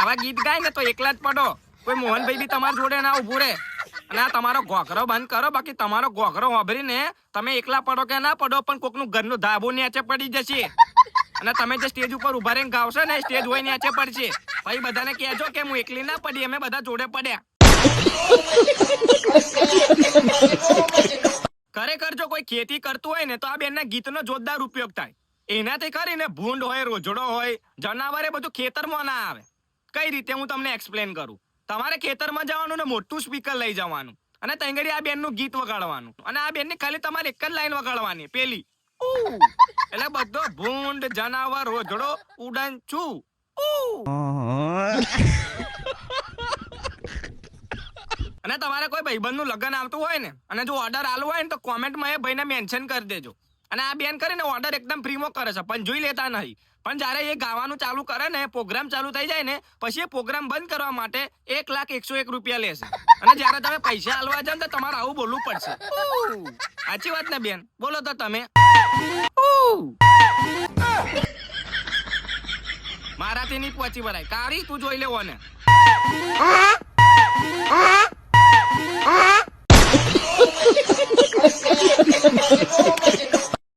આવા ગીત ગાય ને તો એકલા જ પડો, કોઈ મોહનભાઈ બી તમારા જોડે ના ઉભું રહે. અને આ તમારો ઘોઘરો બંધ કરો, બાકી તમારો ઘોઘરો વાપરીને તમે એકલા પડો કે ના પડો પણ કોકનું ઘરનું ધાબુ નીચે પડી જશે. અને તમે જે સ્ટેજ ઉપર ઉભા રહીને ગાવશો ને સ્ટેજ હોય નીચે પડશે. ભાઈ બધાને કહેજો કે હું એકલી ના પડી, અમે બધા જોડે પડ્યા. ખરેખર જો કોઈ ખેતી કરતું હોય ને તો આ બેનના ગીતનો જોરદાર ઉપયોગ થાય. એનાથી કરીને ભૂંડ હોય, રોજડો હોય, જનાવરે બધું ખેતરમાં ના આવે. કઈ રીતે હું તમને એક્સપ્લેન કરું. તમારે ખેતરમાં જવાનું ને મોટું સ્પીકર લઈ જવાનું અને તંગડી આ બેનનું ગીત વગાડવાનું. અને આ બેનની ખાલી તમારે એક જ લાઈન વગાડવાની, પેલી એટલે બધો ભૂંડ, જનાવર, રોજડો ઉડન છું. અને તમારે કોઈ ભાઈબંધનું લગ્ન આવતું હોય ને અને જો ઓર્ડર આલવો હોય ને તો કોમેન્ટમાં એ ભાઈને મેન્શન કરી દેજો. અને આ બેન કરીને ઓર્ડર એકદમ ફ્રીમાં કરે છે પણ જોઈ લેતા નહીં. પણ જ્યારે એ ગાવાનું ચાલુ કરે ને, પ્રોગ્રામ ચાલુ થઈ જાય ને પછી એ પ્રોગ્રામ બંધ કરવા માટે 1,01,01 રૂપિયા લેશે. અને જ્યારે તમે પૈસા આલવા જાવ ને તો તમારે આવું બોલવું પડશે. સાચી વાત ને બેન? બોલો તો તમે. મારાથી નહીં પહોંચી વળાય. કારી તું જોઈ લેવો ને.